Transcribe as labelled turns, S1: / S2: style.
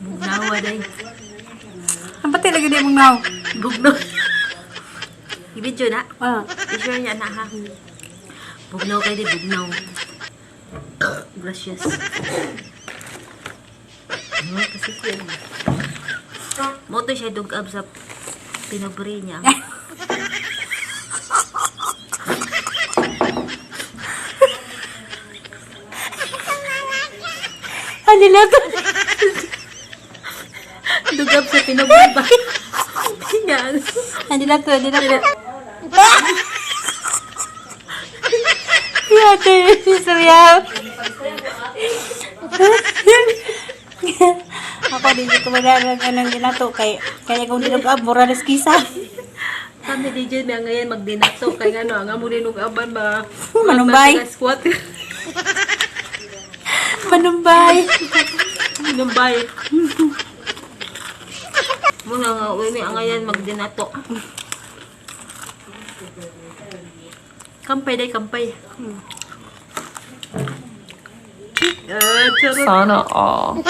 S1: Bugnawa day.
S2: Ang pati lagi di mong naw.
S1: Bugnaw. Ibidyo na.
S2: Ah.
S1: I-share niya na ha. Bugnaw kayo di, bugnaw. Gracias. Kasi kuya naman. Moto siya dugab sa pinobri niya.
S2: Ano na to?
S1: Dugab sa pinobri ba? Yan.
S2: Ano na to? Ano na to? Yate, suyaw. Ako din ko magagawa ng ginato kaya kung dinugab mura res kisa.
S1: Kami DJ may ngayon magdinato kay ano ang amo dinugaban ba?
S2: Manumbay.
S1: Squat.
S2: Manumbay.
S1: Manumbay. Muna nga uwi ang ngayon magdinato. Kampay day kampay.
S3: Sana all.